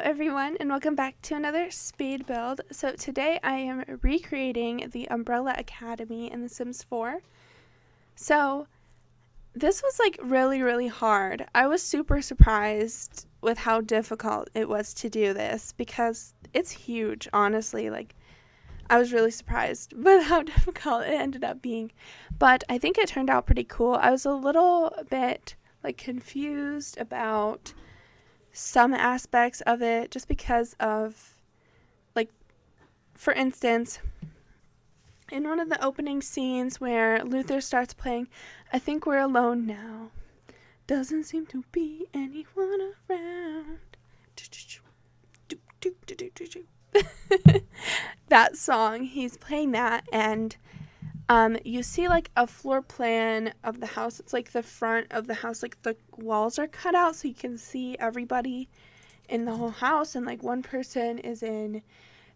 everyone, and welcome back to another speed build. So today I am recreating the Umbrella Academy in The Sims 4. So this was really hard. I was super surprised with how difficult it was to do this because it's huge, honestly. I was really surprised with how difficult it ended up being. But I think it turned out pretty cool. I was a little bit confused about some aspects of it just because of, for instance, in one of the opening scenes where Luther starts playing I Think We're Alone Now, doesn't seem to be anyone around, that song, he's playing that, and you see a floor plan of the house. It's the front of the house, the walls are cut out so you can see everybody in the whole house, and one person is in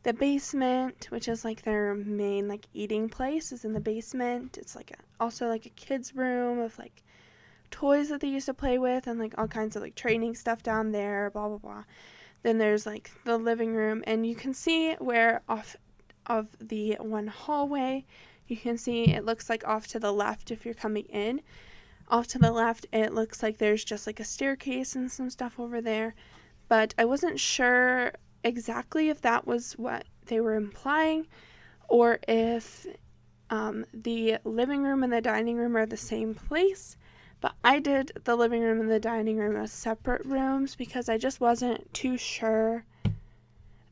the basement, which is their main eating place is in the basement. It's also a kid's room of toys that they used to play with, and all kinds of training stuff down there, blah blah blah. Then there's the living room, and you can see where off of the one hallway, you can see it looks off to the left. If you're coming in off to the left, it looks like there's just a staircase and some stuff over there. But I wasn't sure exactly if that was what they were implying, or if the living room and the dining room are the same place. But I did the living room and the dining room as separate rooms because I just wasn't too sure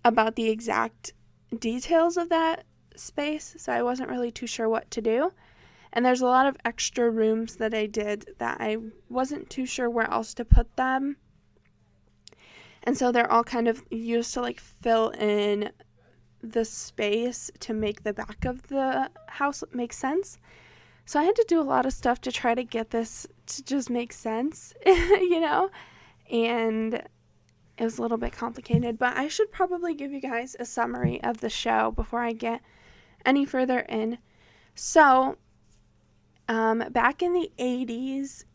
about the exact details of that space, so I wasn't really too sure what to do. And there's a lot of extra rooms that I did that I wasn't too sure where else to put them. And so they're all kind of used to fill in the space to make the back of the house make sense. So I had to do a lot of stuff to try to get this to just make sense, and it was a little bit complicated, but I should probably give you guys a summary of the show before I get any further in. So, back in the 80s,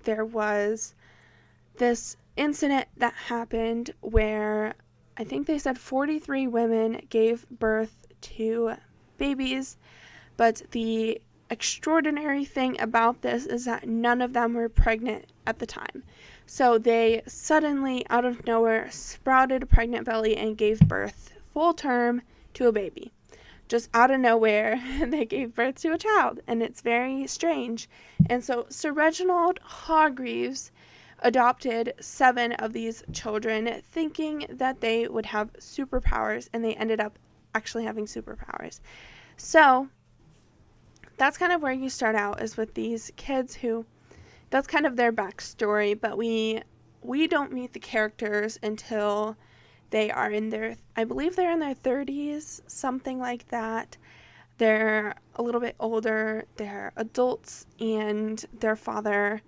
there was this incident that happened where I think they said 43 women gave birth to babies, but the extraordinary thing about this is that none of them were pregnant at the time. So they suddenly, out of nowhere, sprouted a pregnant belly and gave birth full term to a baby. Just out of nowhere, they gave birth to a child, and it's very strange. And so Sir Reginald Hargreaves adopted 7 of these children, thinking that they would have superpowers, and they ended up actually having superpowers. So that's kind of where you start out, is with these kids who, that's kind of their backstory, but we don't meet the characters until they are in their, I believe they're in their 30s, something like that. They're a little bit older, they're adults, and their father,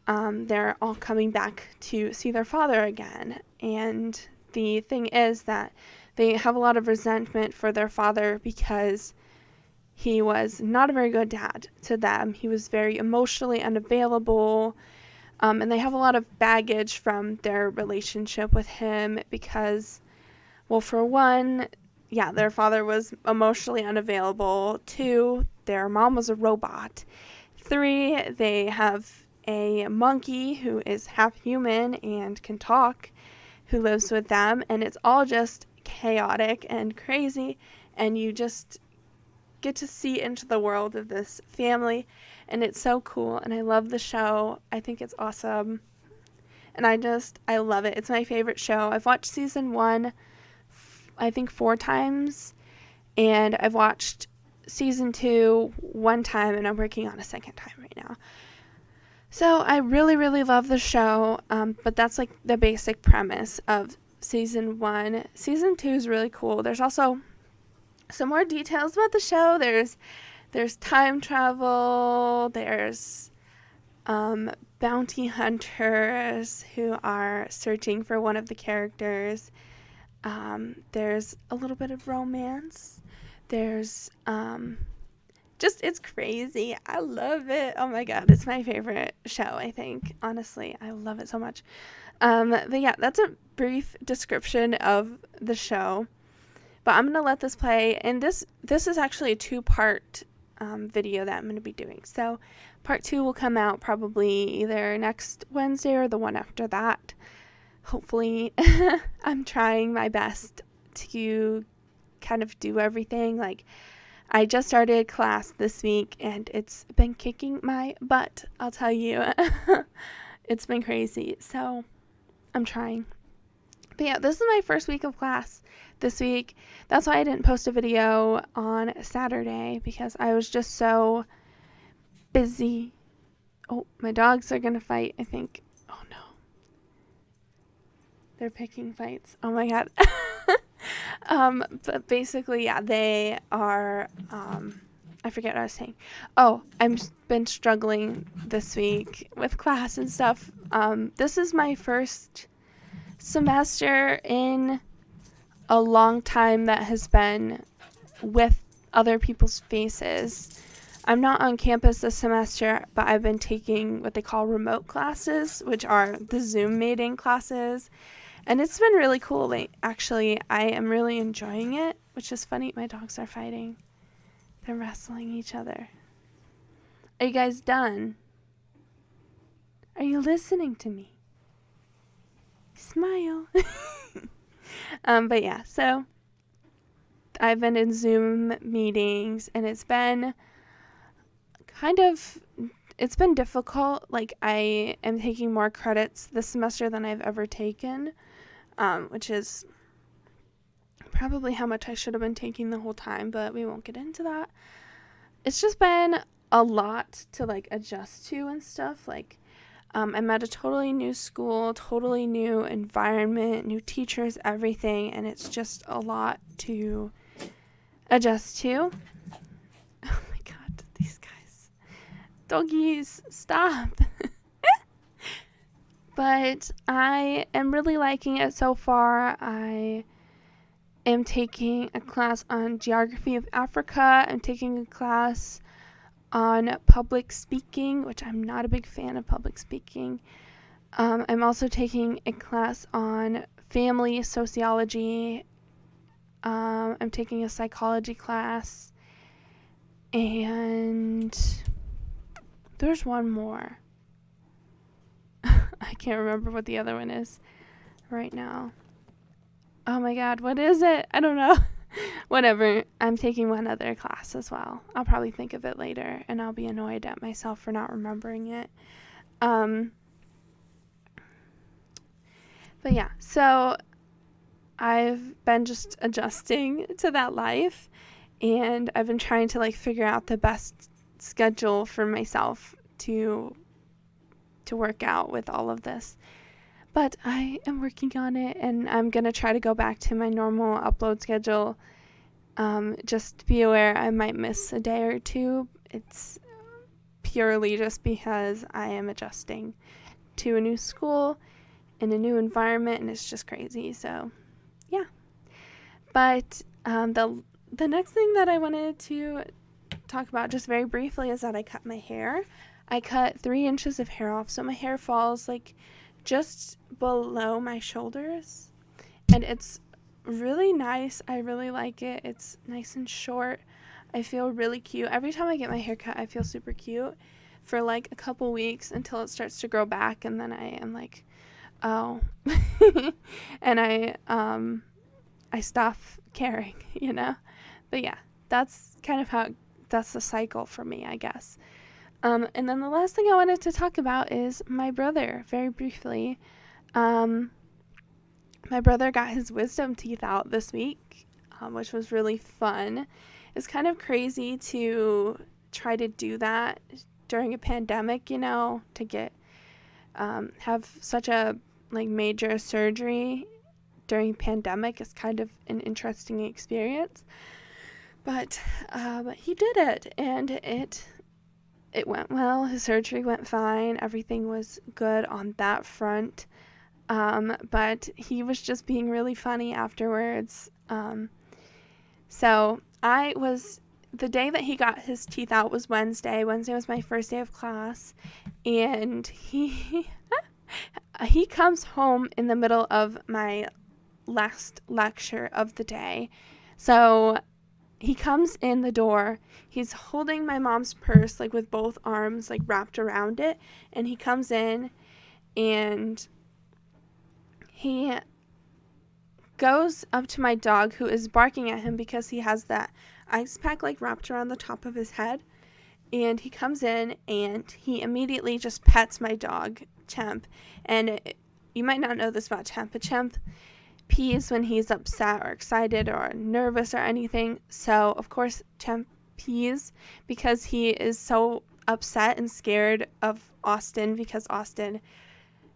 they're all coming back to see their father again. And the thing is that they have a lot of resentment for their father because he was not a very good dad to them. He was very emotionally unavailable, and they have a lot of baggage from their relationship with him because, well, for one, yeah, their father was emotionally unavailable. 2, their mom was a robot. 3, they have a monkey who is half human and can talk, who lives with them, and it's all just chaotic and crazy, and you just get to see into the world of this family, and it's so cool, and I love the show. I think it's awesome, and I love it. It's my favorite show. I've watched season 1 I think 4 times, and I've watched season 2 1 time, and I'm working on a second time right now. So I really love the show, but that's the basic premise of season 1. Season 2 is really cool. There's also some more details about the show. There's time travel, there's bounty hunters who are searching for one of the characters. There's a little bit of romance. There's it's crazy. I love it. Oh my God. It's my favorite show, I think. Honestly, I love it so much. But yeah, that's a brief description of the show. But I'm going to let this play. And this is actually a 2-part video that I'm going to be doing. So part 2 will come out probably either next Wednesday or the one after that. Hopefully. I'm trying my best to kind of do everything. Like, I just started class this week and it's been kicking my butt, I'll tell you. It's been crazy. So I'm trying. But yeah, this is my first week of class this week. That's why I didn't post a video on Saturday, because I was just so busy. Oh, my dogs are going to fight, I think. Oh no. They're picking fights. Oh my God. But basically, yeah, they are, I forget what I was saying. Oh, I've been struggling this week with class and stuff. This is my first semester in a long time that has been with other people's faces. I'm not on campus this semester, but I've been taking what they call remote classes, which are the Zoom meeting classes. And it's been really cool. Actually, I am really enjoying it, which is funny. My dogs are fighting. They're wrestling each other. Are you guys done? Are you listening to me? Smile. But yeah, so I've been in Zoom meetings and it's been difficult. Like, I am taking more credits this semester than I've ever taken, which is probably how much I should have been taking the whole time, but we won't get into that. It's just been a lot to like adjust to and stuff. Like, I'm at a totally new school, totally new environment, new teachers, everything, and it's just a lot to adjust to. Oh my God, these guys. Doggies, stop. But I am really liking it so far. I am taking a class on geography of Africa. I'm taking a class on public speaking, which I'm not a big fan of public speaking. I'm also taking a class on family sociology. I'm taking a psychology class. And there's one more. I can't remember what the other one is right now. Oh my God, what is it? I don't know. Whatever. I'm taking one other class as well. I'll probably think of it later, and I'll be annoyed at myself for not remembering it. But yeah, so I've been just adjusting to that life, and I've been trying to like figure out the best schedule for myself to work out with all of this. But I am working on it, and I'm going to try to go back to my normal upload schedule. Just be aware I might miss a day or two. It's purely just because I am adjusting to a new school in a new environment, and it's just crazy. So, yeah. But the next thing that I wanted to talk about just very briefly is that I cut my hair. I cut 3 inches of hair off, so my hair falls like just below my shoulders, and it's really nice. I really like it. It's nice and short. I feel really cute. Every time I get my hair cut, I feel super cute for like a couple weeks until it starts to grow back, and then I am like, oh. And I stop caring, you know? But yeah, that's kind of that's the cycle for me, I guess. And then the last thing I wanted to talk about is my brother, very briefly. My brother got his wisdom teeth out this week, which was really fun. It's kind of crazy to try to do that during a pandemic, you know, to get have such a like major surgery during pandemic is kind of an interesting experience. But he did it, and it went well. His surgery went fine. Everything was good on that front. But he was just being really funny afterwards. So I was the day that he got his teeth out was Wednesday. Wednesday was my first day of class, and he comes home in the middle of my last lecture of the day. So he comes in the door. He's holding my mom's purse, like, with both arms, like, wrapped around it, and he comes in, and he goes up to my dog, who is barking at him because he has that ice pack, like, wrapped around the top of his head. And he comes in and he immediately just pets my dog, Champ. And you might not know this about Champ, but Champ pees when he's upset or excited or nervous or anything. So, of course, Champ pees because he is so upset and scared of Austin, because Austin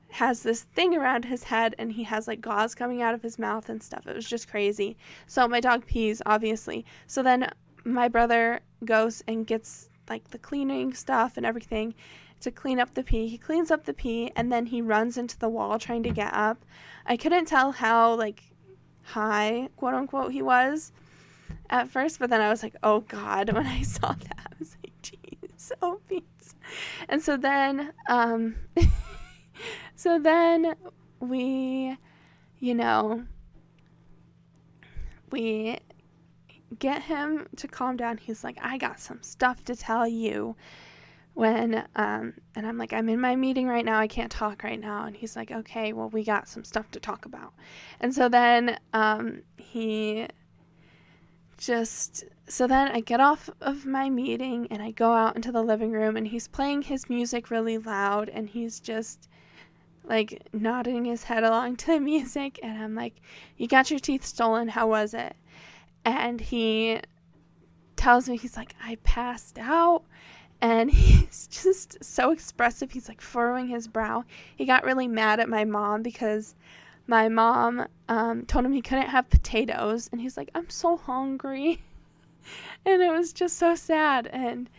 has this thing around his head and he has, like, gauze coming out of his mouth and stuff. It was just crazy. So my dog pees, obviously. So then my brother goes and gets, like, the cleaning stuff and everything to clean up the pee. He cleans up the pee, and then he runs into the wall trying to get up. I couldn't tell how, like, high, quote unquote, he was at first, but then I was like, oh God, when I saw that, I was like, geez, oh please. And so then, we, we get him to calm down. He's like, I got some stuff to tell you. And I'm like, I'm in my meeting right now, I can't talk right now. And he's like, okay, well, we got some stuff to talk about. And so then so then I get off of my meeting and I go out into the living room, and he's playing his music really loud, and he's just, like, nodding his head along to the music. And I'm like, you got your teeth stolen, how was it? And he tells me, he's like, I passed out. And he's just so expressive. He's, like, furrowing his brow. He got really mad at my mom because my mom told him he couldn't have potatoes. And he's like, I'm so hungry. And it was just so sad. And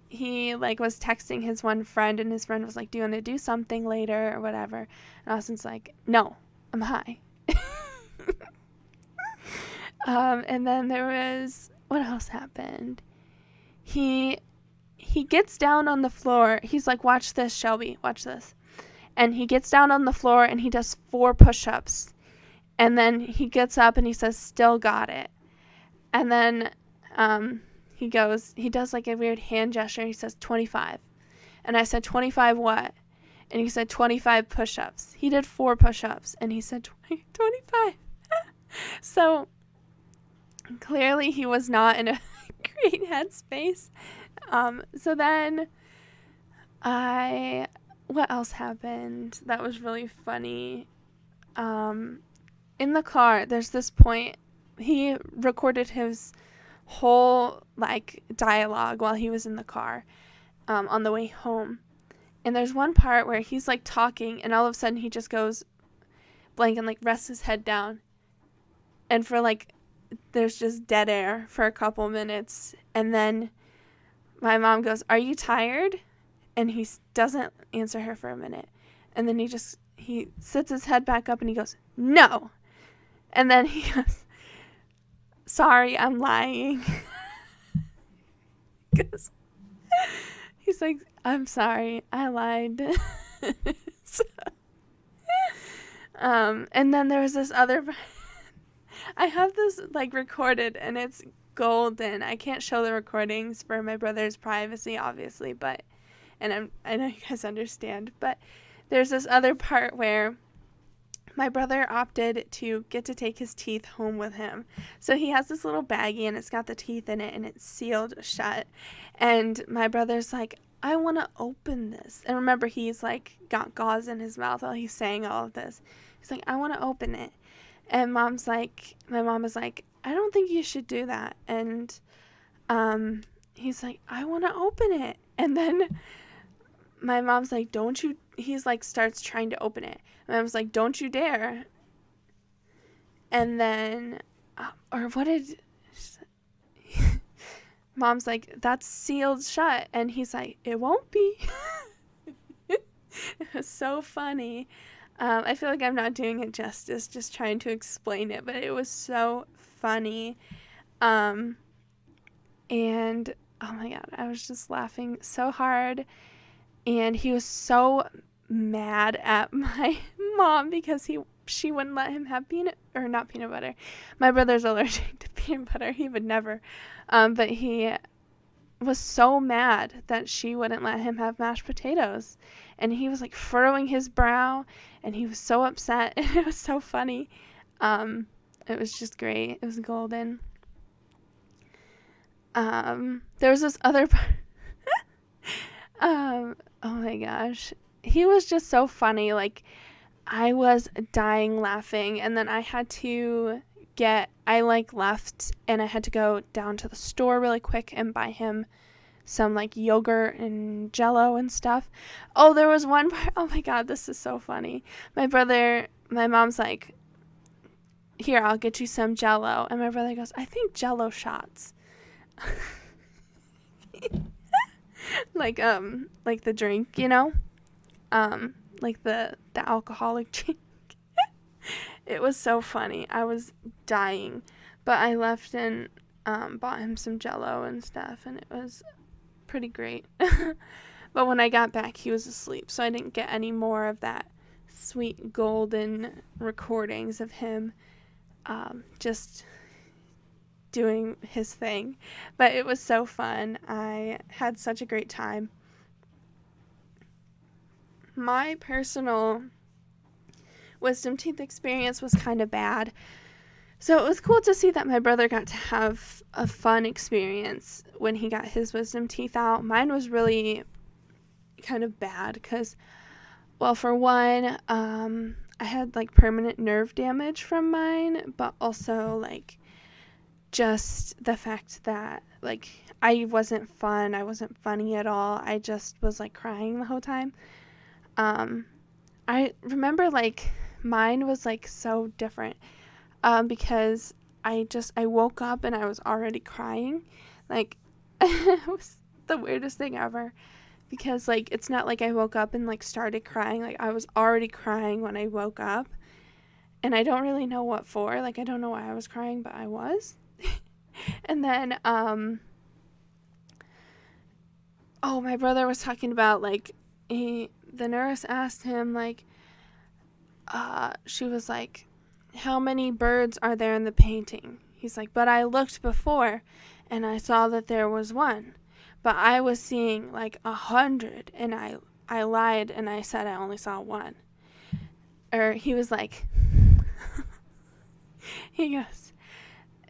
he, like, was texting his one friend, and his friend was like, do you want to do something later or whatever? And Austin's like, no, I'm high. And then there was, what else happened? He gets down on the floor. He's like, watch this, Shelby, watch this. And he gets down on the floor and he does 4 push-ups. And then he gets up and he says, still got it. And then he does, like, a weird hand gesture, and he says 25. And I said, 25 what? And he said 25 push-ups. He did 4 push-ups and he said 25. So clearly he was not in a great headspace. So then what else happened that was really funny? In the car, there's this point, he recorded his whole, like, dialogue while he was in the car, on the way home. And there's one part where he's, like, talking, and all of a sudden he just goes blank and, like, rests his head down. And for, like, there's just dead air for a couple minutes. And then my mom goes, are you tired? And he doesn't answer her for a minute. And then he sits his head back up and he goes, no. And then he goes, sorry, I'm lying. He's like, I'm sorry, I lied. So, and then there was this other, I have this, like, recorded, and it's golden. I can't show the recordings for my brother's privacy, obviously, but, and I know you guys understand, but there's this other part where my brother opted to get to take his teeth home with him. So he has this little baggie, and it's got the teeth in it, and it's sealed shut. And my brother's like, I want to open this. And remember, he's, like, got gauze in his mouth while he's saying all of this. He's like, I want to open it. And my mom is like, I don't think you should do that. And he's like, I want to open it. And then my mom's like, don't you, he's like, starts trying to open it. My mom's like, don't you dare. And then, or what did, mom's like, that's sealed shut. And he's like, it won't be. It was so funny. I feel like I'm not doing it justice, just trying to explain it, but it was so funny. And oh my God, I was just laughing so hard. And he was so mad at my mom because she wouldn't let him have not peanut butter. My brother's allergic to peanut butter. He would never. But he was so mad that she wouldn't let him have mashed potatoes. And he was like furrowing his brow and he was so upset. And it was so funny. It was just great. It was golden. There was this other part. Oh my gosh. He was just so funny. Like, I was dying laughing, and then I left and I had to go down to the store really quick and buy him some like yogurt and Jello and stuff. Oh, there was one part. Oh my God, this is so funny. My mom's like, "Here, I'll get you some Jello." And my brother goes, "I think Jello shots." like the drink, like the alcoholic drink. It was so funny. I was dying, but I left and bought him some Jello and stuff, and it was pretty great. But when I got back, he was asleep, so I didn't get any more of that sweet golden recordings of him just doing his thing. But it was so fun. I had such a great time. My personal wisdom teeth experience was kind of bad. So it was cool to see that my brother got to have a fun experience when he got his wisdom teeth out. Mine was really kind of bad because, well, for one, I had like permanent nerve damage from mine, but also like just the fact that like I wasn't funny at all. I just was like crying the whole time. I remember like mine was like so different because I woke up and I was already crying. Like it was the weirdest thing ever because like it's not like I woke up and like started crying. Like I was already crying when I woke up, and I don't really know what for. Like I don't know why I was crying, but I was. And then my brother was talking about like the nurse asked him like she was like, "How many birds are there in the painting?" He's like, "But I looked before and I saw that there was one, but I was seeing like 100, and I lied and I said I only saw one." Or he was like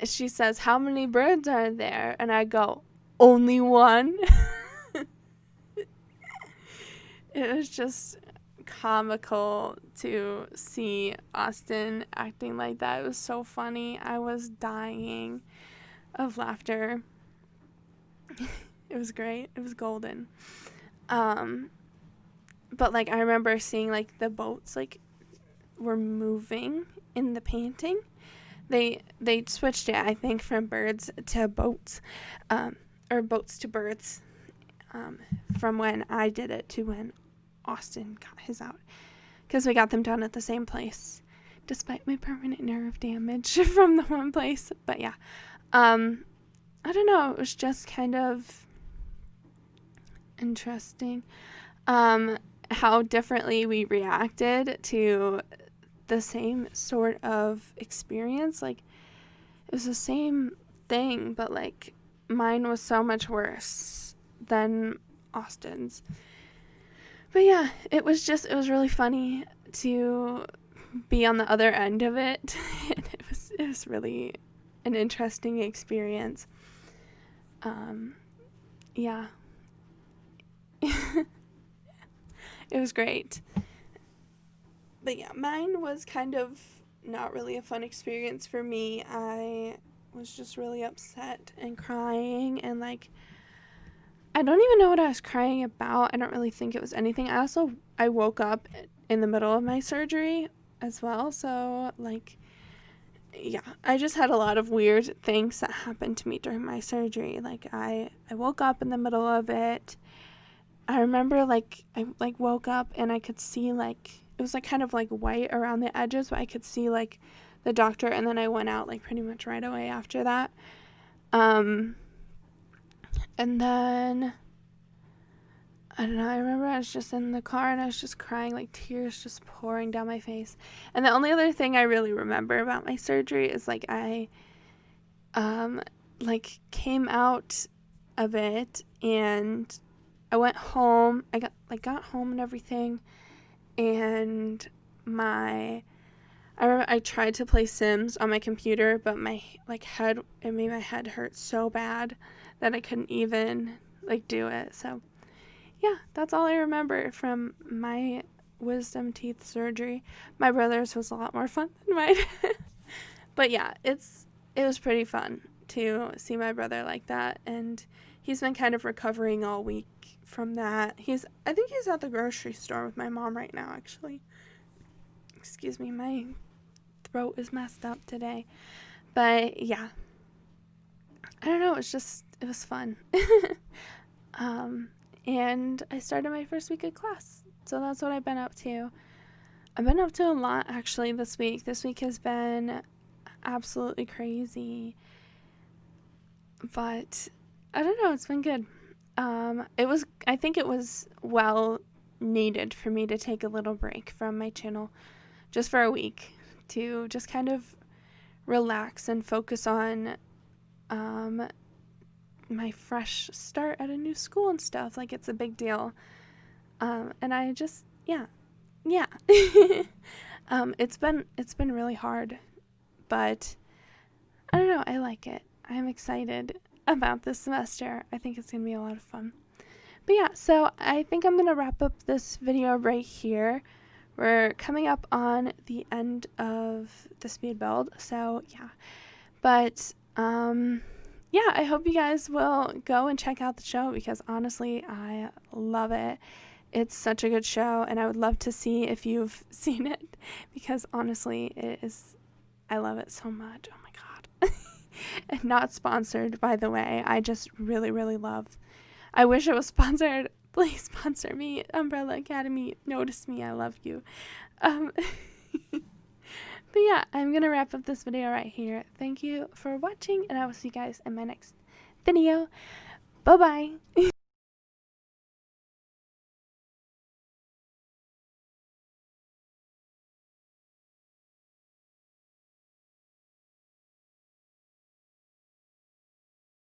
she says, "How many birds are there?" And I go, "Only one." It was just comical to see Austin acting like that. It was so funny. I was dying of laughter. It was great. It was golden. But like I remember seeing like the boats like were moving in the painting. They switched it, I think, from birds to boats, or boats to birds, from when I did it to when Austin got his out, because we got them done at the same place, despite my permanent nerve damage from the one place. But yeah, I don't know. It was just kind of interesting, how differently we reacted to the same sort of experience. Like it was the same thing, but like mine was so much worse than Austin's. But yeah, it was really funny to be on the other end of it. And it was really an interesting experience. Yeah. It was great. But yeah, mine was kind of not really a fun experience for me. I was just really upset and crying, and like I don't even know what I was crying about. I don't really think it was anything. I woke up in the middle of my surgery as well, so like yeah, I just had a lot of weird things that happened to me during my surgery. Like I woke up in the middle of it. I remember like I like woke up and I could see like it was like kind of like white around the edges, but I could see like the doctor, and then I went out like pretty much right away after that. And then, I don't know, I remember I was just in the car and I was just crying, like tears just pouring down my face. And the only other thing I really remember about my surgery is like I came out of it and I went home. I got home and everything, and I tried to play Sims on my computer, but my it made my head hurt so bad that I couldn't even do it. So yeah, that's all I remember from my wisdom teeth surgery. My brother's was a lot more fun than mine. But yeah, it was pretty fun to see my brother like that, and he's been kind of recovering all week from that. I think he's at the grocery store with my mom right now, actually. Excuse me, my throat is messed up today. But yeah, I don't know, it was fun. And I started my first week of class, so that's what I've been up to. I've been up to a lot, actually, this week. This week has been absolutely crazy, but I don't know, it's been good. I think it was well needed for me to take a little break from my channel just for a week to just kind of relax and focus on my fresh start at a new school and stuff. Like, it's a big deal. And I just, yeah. It's been really hard, but I don't know, I like it. I'm excited about this semester. I think it's gonna be a lot of fun. But yeah, so I think I'm gonna wrap up this video right here. We're coming up on the end of the speed build, so yeah. But yeah, I hope you guys will go and check out the show, because honestly, I love it. It's such a good show, and I would love to see if you've seen it, because honestly, I love it so much. Oh my god. And not sponsored, by the way. I just really, really love. I wish it was sponsored. Please sponsor me. Umbrella Academy, notice me. I love you. But yeah, I'm going to wrap up this video right here. Thank you for watching, and I will see you guys in my next video. Bye-bye.